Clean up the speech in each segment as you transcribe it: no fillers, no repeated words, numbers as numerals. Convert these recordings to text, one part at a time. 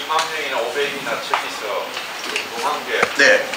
2만 명이나 500이나 저기서 궁금한 게 네.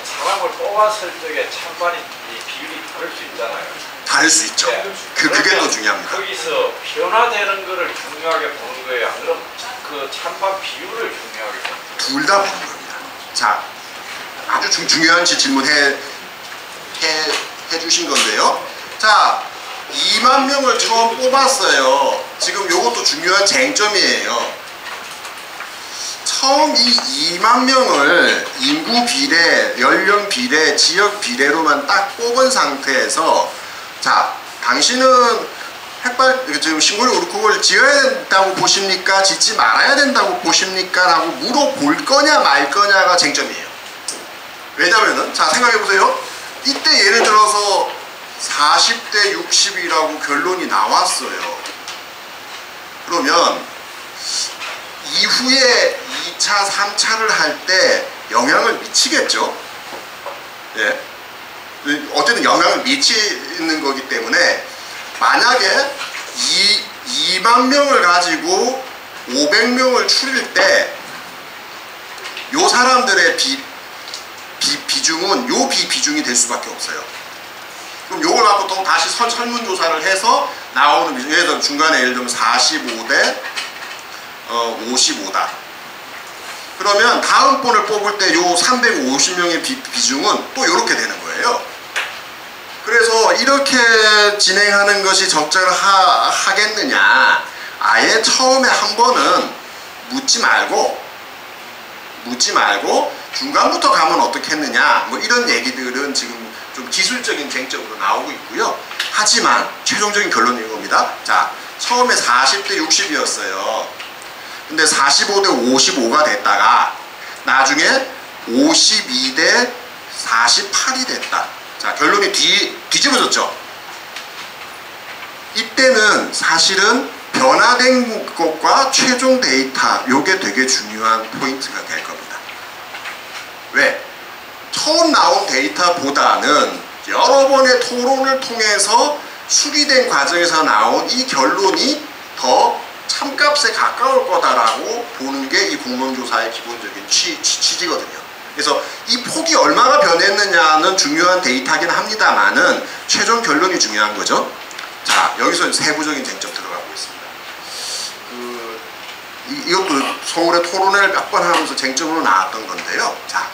사람을 뽑았을 적에 찬반이 이 비율이 다를 수 있잖아요. 다를 수 있죠. 네. 그게 또 중요합니다. 거기서 변화되는 거를 중요하게 보는 거예요. 안 그럼 그 찬반 비율을 중요하게 보는 거예요. 둘 다 보는 겁니다. 자, 아주 중요한 질문해 주신 건데요. 자, 2만 명을 처음 뽑았어요. 지금 요것도 중요한 쟁점이에요. 처음 이 2만 명을 인구 비례, 연령 비례, 지역 비례로만 딱 뽑은 상태에서 자, 당신은 지금 신고리 우르국을 지어야 된다고 보십니까? 짓지 말아야 된다고 보십니까? 라고 물어볼 거냐 말 거냐가 쟁점이에요. 왜냐면은 자, 생각해 보세요. 이때 예를 들어서 40대 60이라고 결론이 나왔어요. 그러면 이후에 2차, 3차를 할 때 영향을 미치겠죠? 예. 어쨌든 영향을 미치는 거기 때문에 만약에 2만 명을 가지고 500명을 추릴 때 요 사람들의 비중은 요 비중이 될 수밖에 없어요. 그럼 요걸 갖고 또 다시 설문조사를 해서 나오는 비중, 예를 들면 중간에 예를 들면 45대 55다. 그러면 다음번을 뽑을 때 요 350명의 비중은 또 이렇게 되는 거예요. 그래서 이렇게 진행하는 것이 적절하겠느냐. 아예 처음에 한 번은 묻지 말고 중간부터 가면 어떻겠느냐. 뭐 이런 얘기들은 지금 좀 기술적인 쟁점으로 나오고 있고요. 하지만 최종적인 결론은 이겁니다. 자, 처음에 40대 60이었어요. 근데 45대 55가 됐다가 나중에 52대 48이 됐다. 자, 결론이 뒤집어졌죠. 이때는 사실은 변화된 것과 최종 데이터, 요게 되게 중요한 포인트가 될 겁니다. 왜? 처음 나온 데이터보다는 여러 번의 토론을 통해서 수리된 과정에서 나온 이 결론이 더 참값에 가까울 거다라고 보는 게 이 공론조사의 기본적인 취지거든요. 그래서 이 폭이 얼마가 변했느냐는 중요한 데이터긴 합니다만은 최종 결론이 중요한 거죠. 자, 여기서 세부적인 쟁점 들어가고 있습니다. 이것도 서울의 토론회를 몇 번 하면서 쟁점으로 나왔던 건데요. 자,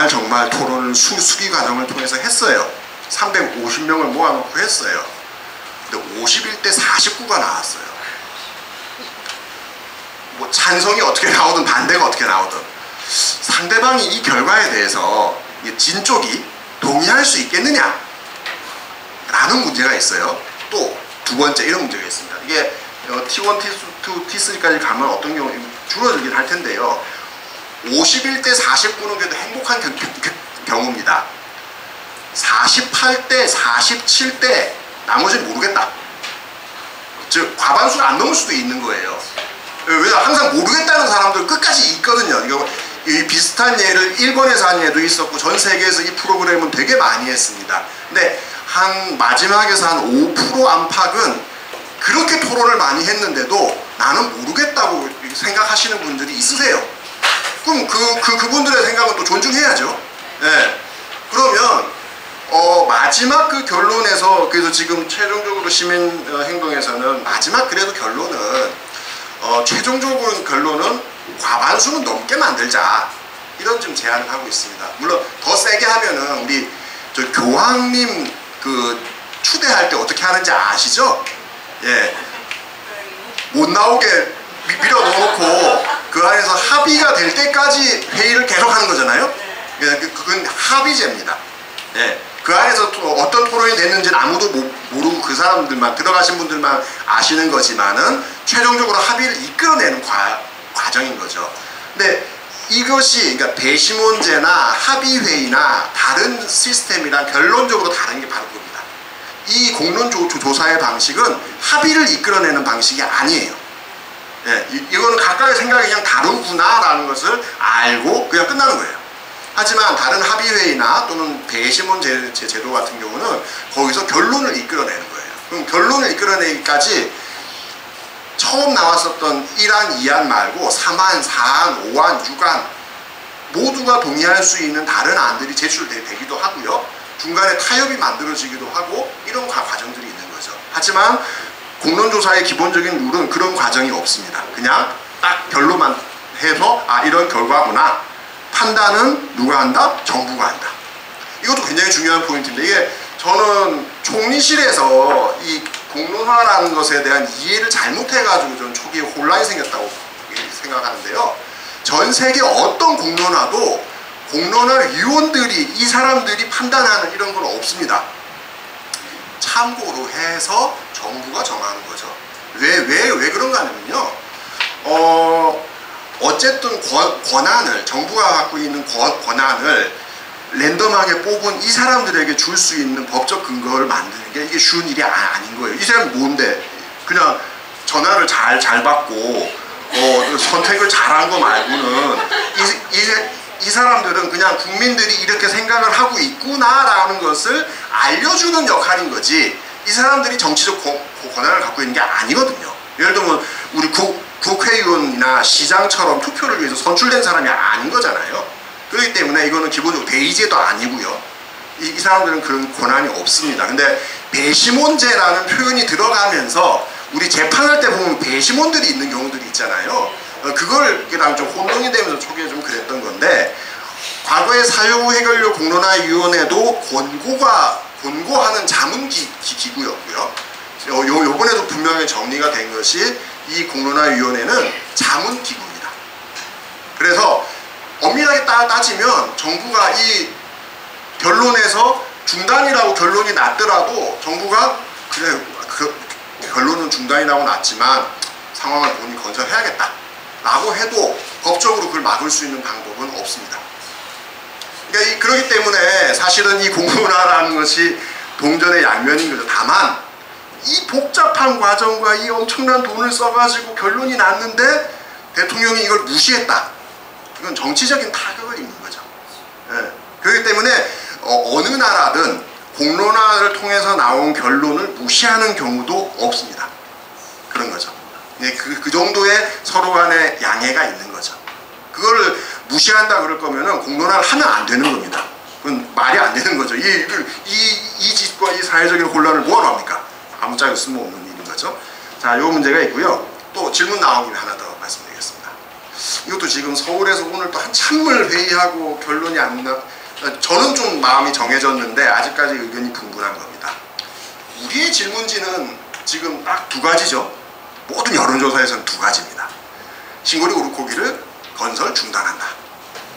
정말 토론을 수기 과정을 통해서 했어요. 350명을 모아놓고 했어요. 근데 51대 49가 나왔어요. 뭐 찬성이 어떻게 나오든 반대가 어떻게 나오든 상대방이 이 결과에 대해서 진 쪽이 동의할 수 있겠느냐 라는 문제가 있어요. 또 두 번째 이런 문제가 있습니다. 이게 T1, T2, T3까지 가면 어떤 경우 줄어들긴 할 텐데요. 51대 49는 그래도 행복한 경우입니다. 48대 47대 나머지는 모르겠다. 즉 과반수가 안 넘을 수도 있는 거예요. 왜냐 항상 모르겠다는 사람들 끝까지 있거든요. 이거 이 비슷한 예를 일본에서 한 예도 있었고 전 세계에서 이 프로그램은 되게 많이 했습니다. 근데 한 마지막에서 한 5% 안팎은 그렇게 토론을 많이 했는데도 나는 모르겠다고 생각하시는 분들이 있으세요. 그럼 그분들의 생각은 또 존중해야죠. 네. 그러면 마지막 그 결론에서 그래서 지금 최종적으로 시민 행동에서는 마지막 그래도 결론은 최종적으로 결론은 과반수는 넘게 만들자 이런 좀 제안을 하고 있습니다. 물론 더 세게 하면은 우리 저 교황님 그 추대할 때 어떻게 하는지 아시죠? 예, 못 나오게 밀어 넣어놓고 그 안에서 합의가 될 때까지 회의를 계속하는 거잖아요. 그건 합의제입니다. 예, 그 안에서 어떤 토론이 됐는지는 아무도 모르고 그 사람들만 들어가신 분들만 아시는 거지만은 최종적으로 합의를 이끌어내는 과정인 거죠. 근데 이것이 그러니까 배심원제나 합의회의나 다른 시스템이랑 결론적으로 다른 게 바로 그겁니다. 이 공론조사의 방식은 합의를 이끌어내는 방식이 아니에요. 예, 이거는 각각의 생각이 그냥 다르구나라는 것을 알고 그냥 끝나는 거예요. 하지만 다른 합의회의나 또는 배심원 제도 같은 경우는 거기서 결론을 이끌어내는 거예요. 그럼 결론을 이끌어내기까지 처음 나왔었던 1안, 2안 말고 3안, 4안, 5안, 6안 모두가 동의할 수 있는 다른 안들이 제출되기도 하고요. 중간에 타협이 만들어지기도 하고 이런 과정들이 있는 거죠. 하지만 공론조사의 기본적인 룰은 그런 과정이 없습니다. 그냥 딱 결론만 해서 이런 결과구나. 판단은 누가 한다? 정부가 한다. 이것도 굉장히 중요한 포인트인데, 이게 저는 총리실에서 이 공론화라는 것에 대한 이해를 잘못해가지고 좀 초기에 혼란이 생겼다고 생각하는데요. 전 세계 어떤 공론화도 공론화 위원들이, 이 사람들이 판단하는 이런 건 없습니다. 참고로 해서 정부가 정하는 거죠. 왜 그런가 하면요. 어쨌든 권한을, 정부가 갖고 있는 권한을 랜덤하게 뽑은 이 사람들에게 줄 수 있는 법적 근거를 만드는 게 이게 쉬운 일이 아닌 거예요. 이 사람이 뭔데? 그냥 전화를 잘 받고 선택을 잘한 거 말고는 이 사람들은 그냥 국민들이 이렇게 생각을 하고 있구나라는 것을 알려주는 역할인 거지, 이 사람들이 정치적 권한을 갖고 있는 게 아니거든요. 예를 들면 우리 국회의원이나 시장처럼 투표를 위해서 선출된 사람이 아닌 거잖아요. 그렇기 때문에 이거는 기본적으로 대의제도 아니고요. 이 사람들은 그런 권한이 없습니다. 근데 배심원제라는 표현이 들어가면서 우리 재판할 때 보면 배심원들이 있는 경우들이 있잖아요. 그걸랑 좀 혼동이 되면서 초기에 좀 그랬던 건데, 과거의 사유 해결료 공론화위원회도 권고하는 자문기구였고요. 요번에도 분명히 정리가 된 것이 이 공론화위원회는 자문기구입니다. 그래서 엄밀하게 따지면 정부가 이 결론에서 중단이라고 결론이 났더라도 정부가 그래 그 결론은 중단이라고 났지만 상황을 보니 건설해야겠다 라고 해도 법적으로 그걸 막을 수 있는 방법은 없습니다. 그러니까 그렇기 때문에 사실은 이 공론화라는 것이 동전의 양면인 거죠. 다만 이 복잡한 과정과 이 엄청난 돈을 써가지고 결론이 났는데 대통령이 이걸 무시했다. 이건 정치적인 타격을 입는 거죠. 예. 그렇기 때문에 어느 나라든 공론화를 통해서 나온 결론을 무시하는 경우도 없습니다. 그런 거죠. 예, 그 정도의 서로 간의 양해가 있는 거죠. 그거를 무시한다 그럴 거면은 공론화를 하면 안 되는 겁니다. 그건 말이 안 되는 거죠. 이 짓과 이 사회적인 혼란을 뭐하러 합니까? 아무짝에도 쓸모없는 일인 거죠. 자, 요 문제가 있고요. 또 질문 나온 김에 하나 더 말씀드리겠습니다. 이것도 지금 서울에서 오늘 또 한참을 회의하고 결론이 안 나. 저는 좀 마음이 정해졌는데 아직까지 의견이 분분한 겁니다. 우리의 질문지는 지금 딱 두 가지죠. 모든 여론조사에서는 두 가지입니다. 신고리 오르코기를 건설 중단한다.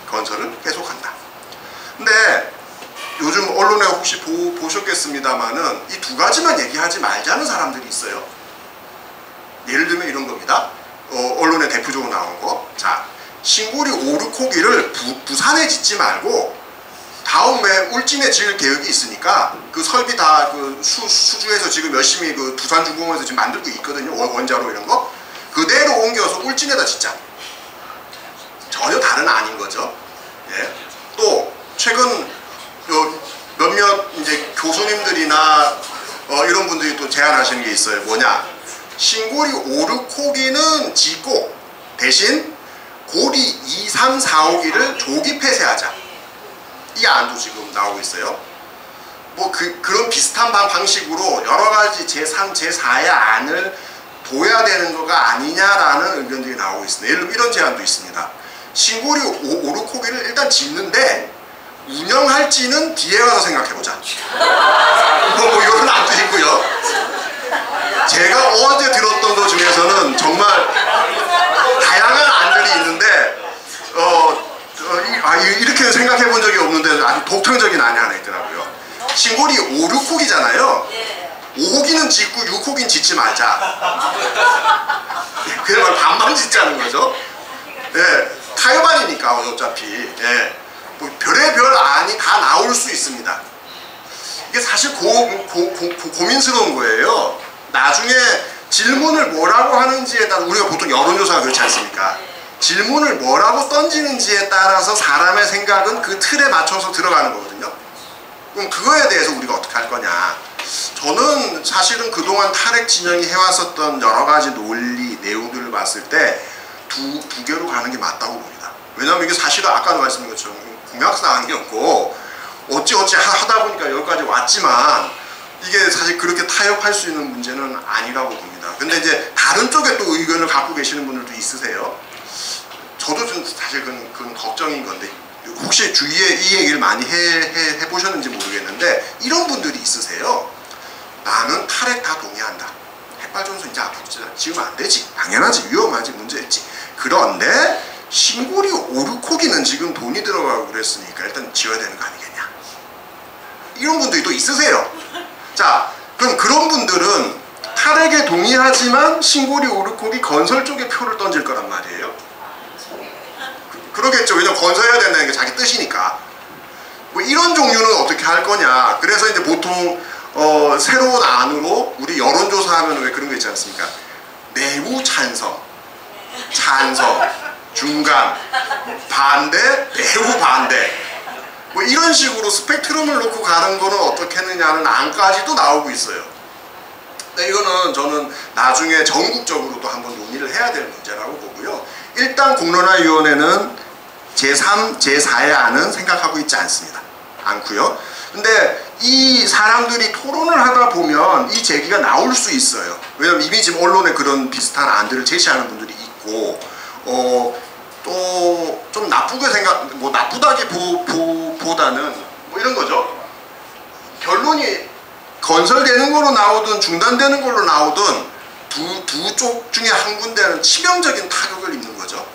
건설을 계속한다. 근데 요즘 언론에 혹시 보셨겠습니다만은 이 두 가지만 얘기하지 말자는 사람들이 있어요. 예를 들면 이런 겁니다. 언론에 대표적으로 나온 거. 자, 신고리 오르코기를 부산에 짓지 말고 다음에 울진에 지을 계획이 있으니까 그 설비 다 그 수주해서 지금 열심히 그 두산중공업에서 지금 만들고 있거든요. 원자로 이런 거. 그대로 옮겨서 울진에다 짓자. 전혀 다른 아닌 거죠. 예. 또 최근 몇몇 이제 교수님들이나 이런 분들이 또 제안하시는 게 있어요. 뭐냐? 신고리 오르코기는 짓고 대신 고리 2, 3, 4, 5기를 조기 폐쇄하자. 이 안도 지금 나오고 있어요. 뭐 그런 비슷한 방식으로 여러 가지 제3, 제4의 안을 둬야 되는 거가 아니냐라는 의견들이 나오고 있습니다. 예를 들면 이런 제안도 있습니다. 신고리 오르코기를 일단 짓는데 운영할지는 뒤에 가서 생각해보자. 뭐 이런 안도 있고요. 제가 어제 들었던 것 중에서는 정말 다양한 안들이 있는데 이렇게 생각해 본 적이 없는데 아주 독창적인 안이 하나 있더라고요. 신고리 5, 6호기잖아요. 5호기는 짓고 6호기는 짓지 말자. 그야말로 반만 짓자는 거죠. 예, 타협안이니까 어차피. 예, 뭐 별의별 안이 다 나올 수 있습니다. 이게 사실 고민스러운 거예요. 나중에 질문을 뭐라고 하는지에 따라, 우리가 보통 여론조사가 그렇지 않습니까? 질문을 뭐라고 던지는지에 따라서 사람의 생각은 그 틀에 맞춰서 들어가는 거거든요. 그럼 그거에 대해서 우리가 어떻게 할 거냐. 저는 사실은 그동안 탈핵 진영이 해왔었던 여러 가지 논리 내용들을 봤을 때 두 개로 가는 게 맞다고 봅니다. 왜냐하면 이게 사실은 아까도 말씀드린 것처럼 공약사항이었고 어찌어찌 하다 보니까 여기까지 왔지만 이게 사실 그렇게 타협할 수 있는 문제는 아니라고 봅니다. 근데 이제 다른 쪽에 또 의견을 갖고 계시는 분들도 있으세요. 저도 좀 사실 그건 걱정인 건데 혹시 주위에 이 얘기를 많이 해보셨는지 모르겠는데 이런 분들이 있으세요. 나는 탈핵 다 동의한다. 핵발전소 이제 앞으로 지으면 안 되지. 당연하지. 위험하지. 문제 있지. 그런데 신고리 오르코기는 지금 돈이 들어가고 그랬으니까 일단 지어야 되는 거 아니겠냐. 이런 분들이 또 있으세요. 자, 그럼 그런 분들은 탈핵에 동의하지만 신고리 오르코기 건설 쪽에 표를 던질 거란 말이에요. 그러겠죠. 왜냐면 건설해야 된다는 게 자기 뜻이니까. 뭐 이런 종류는 어떻게 할 거냐. 그래서 이제 보통 새로운 안으로 우리 여론조사하면 왜 그런 거 있지 않습니까? 내부 찬성, 중간, 반대, 내부 반대. 뭐 이런 식으로 스펙트럼을 놓고 가는 거는 어떻게 했느냐는 안까지도 나오고 있어요. 근데 이거는 저는 나중에 전국적으로도 한번 논의를 해야 될 문제라고 보고요. 일단 공론화위원회는 제3, 제4의 안은 생각하고 있지 않고요. 근데 이 사람들이 토론을 하다 보면 이 제기가 나올 수 있어요. 왜냐면 이미 지금 언론에 그런 비슷한 안들을 제시하는 분들이 있고 또 좀 나쁘게 뭐 나쁘다기보다는 뭐 이런 거죠. 결론이 건설되는 걸로 나오든 중단되는 걸로 나오든 두 쪽 중에 한 군데는 치명적인 타격을 입는 거죠.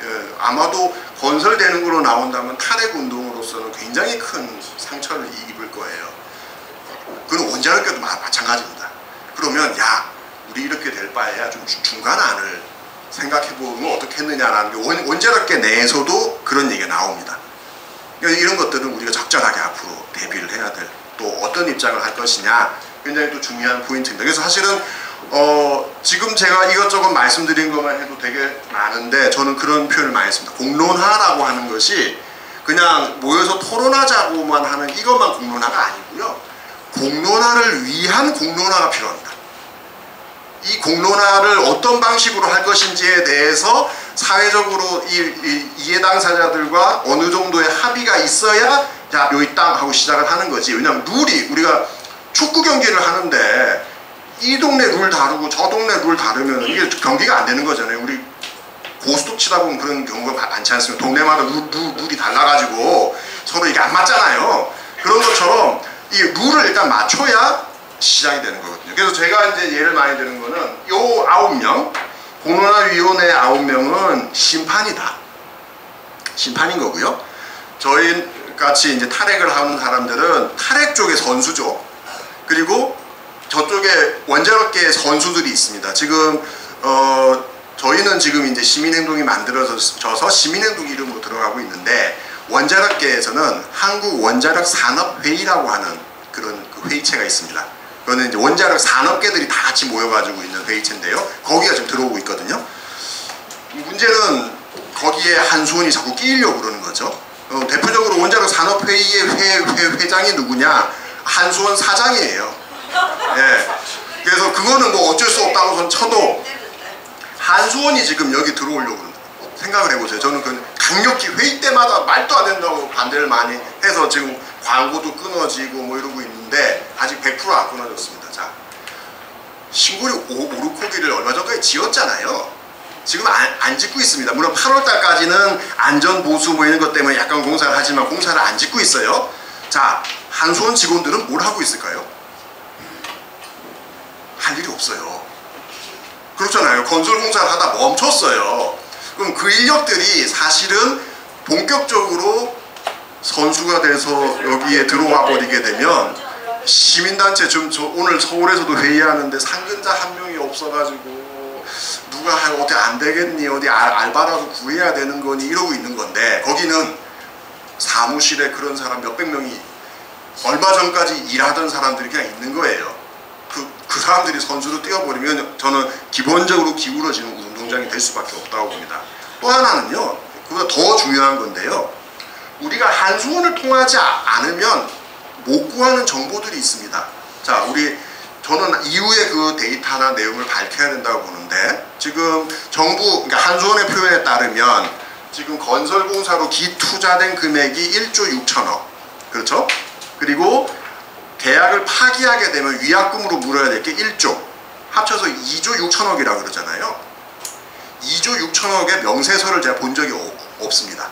예, 아마도 건설되는 걸로 나온다면 탈핵 운동으로서는 굉장히 큰 상처를 입을 거예요. 그건 원자력계도 마찬가지입니다. 그러면 야, 우리 이렇게 될 바에야 좀 중간안을 생각해보면 어떻게 했느냐라는 게 원자력계 내에서도 그런 얘기가 나옵니다. 그러니까 이런 것들은 우리가 적절하게 앞으로 대비를 해야 될, 또 어떤 입장을 할 것이냐 굉장히 또 중요한 포인트입니다. 그래서 사실은 지금 제가 이것저것 말씀드린 것만 해도 되게 많은데 저는 그런 표현을 많이 했습니다. 공론화라고 하는 것이 그냥 모여서 토론하자고만 하는 이것만 공론화가 아니고요. 공론화를 위한 공론화가 필요합니다. 이 공론화를 어떤 방식으로 할 것인지에 대해서 사회적으로 이해 당사자들과 어느 정도의 합의가 있어야 자, 여기 땅 하고 시작을 하는 거지. 왜냐하면 룰이 우리가 축구 경기를 하는데 이 동네 룰 다르고 저 동네 룰 다르면 이게 경기가 안 되는 거잖아요. 우리 고스톱 치다 보면 그런 경우가 많지 않습니까? 동네마다 룰이 달라가지고 서로 이게 안 맞잖아요. 그런 것처럼 이 룰을 일단 맞춰야 시작이 되는 거거든요. 그래서 제가 이제 예를 많이 드는 거는 요 9명, 공론화위원회 9명은 심판이다. 심판인 거고요. 저희 같이 이제 탈핵을 하는 사람들은 탈핵 쪽의 선수죠. 그리고 저쪽에 원자력계의 선수들이 있습니다. 지금 저희는 지금 이제 시민행동이 만들어져서 시민행동 이름으로 들어가고 있는데 원자력계에서는 한국원자력산업회의라고 하는 그런 회의체가 있습니다. 그거는 이제 원자력 산업계들이 다 같이 모여가지고 있는 회의체인데요. 거기가 지금 들어오고 있거든요. 문제는 거기에 한수원이 자꾸 끼려고 그러는 거죠. 대표적으로 원자력 산업회의의 회장이 누구냐? 한수원 사장이에요. 예. 그래서 그거는 뭐 어쩔 수 없다고 쳐도 한수원이 지금 여기 들어오려고 생각을 해보세요. 저는 그 강력히 회의 때마다 말도 안 된다고 반대를 많이 해서 지금 광고도 끊어지고 뭐 이러고 있는데 아직 100% 안 끊어졌습니다. 자, 신고리 오르코기를 얼마 전까지 지었잖아요. 지금 안 짓고 있습니다. 물론 8월달까지는 안전보수 뭐 이런 것 때문에 약간 공사를 하지만 공사를 안 짓고 있어요. 자, 한수원 직원들은 뭘 하고 있을까요? 할 일이 없어요. 그렇잖아요. 건설 공사를 하다 멈췄어요. 그럼 그 인력들이 사실은 본격적으로 선수가 돼서 여기에 들어와 버리게 되면 시민단체 지금 오늘 서울에서도 회의하는데 상근자 한 명이 없어가지고 누가 어디 안 되겠니, 어디 알바라도 구해야 되는 거니 이러고 있는 건데 거기는 사무실에 그런 사람 몇백 명이 얼마 전까지 일하던 사람들이 그냥 있는 거예요. 그 사람들이 선수로 뛰어버리면 저는 기본적으로 기울어지는 운동장이 될 수밖에 없다고 봅니다. 또 하나는요, 그보다 더 중요한 건데요. 우리가 한수원을 통하지 않으면 못 구하는 정보들이 있습니다. 자, 저는 이후에 그 데이터나 내용을 밝혀야 된다고 보는데, 지금 정부, 그러니까 한수원의 표현에 따르면 지금 건설공사로 기투자된 금액이 1조 6천억, 그렇죠? 그리고 계약을 파기하게 되면 위약금으로 물어야 될 게 1조, 합쳐서 2조 6천억이라고 그러잖아요. 2조 6천억의 명세서를 제가 본 적이 없습니다.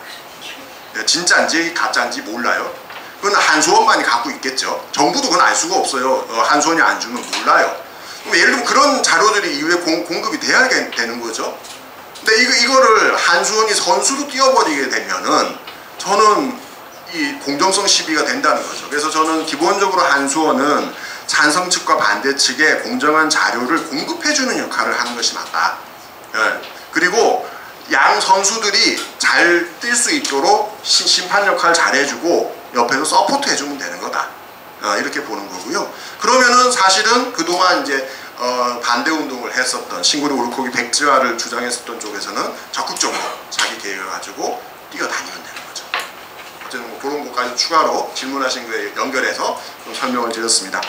진짜인지 가짜인지 몰라요. 그건 한수원만이 갖고 있겠죠. 정부도 그건 알 수가 없어요. 한수원이 안 주면 몰라요. 그럼 예를 들면 그런 자료들이 이후에 공급이 돼야 되는 거죠. 근데 이거를 한수원이 선수로 띄워버리게 되면은 저는 이 공정성 시비가 된다는 거죠. 그래서 저는 기본적으로 한수원은 찬성 측과 반대 측에 공정한 자료를 공급해주는 역할을 하는 것이 맞다. 예. 그리고 양 선수들이 잘 뛸 수 있도록 심판 역할 잘해주고 옆에서 서포트 해주면 되는 거다. 이렇게 보는 거고요. 그러면은 사실은 그동안 이제 반대 운동을 했었던 신구리 올코기 백지화를 주장했었던 쪽에서는 적극적으로 자기 계획을 가지고 뛰어다니면 되는 거죠. 어쨌든 뭐 그런 것까지 추가로 질문하신 거에 연결해서 좀 설명을 드렸습니다.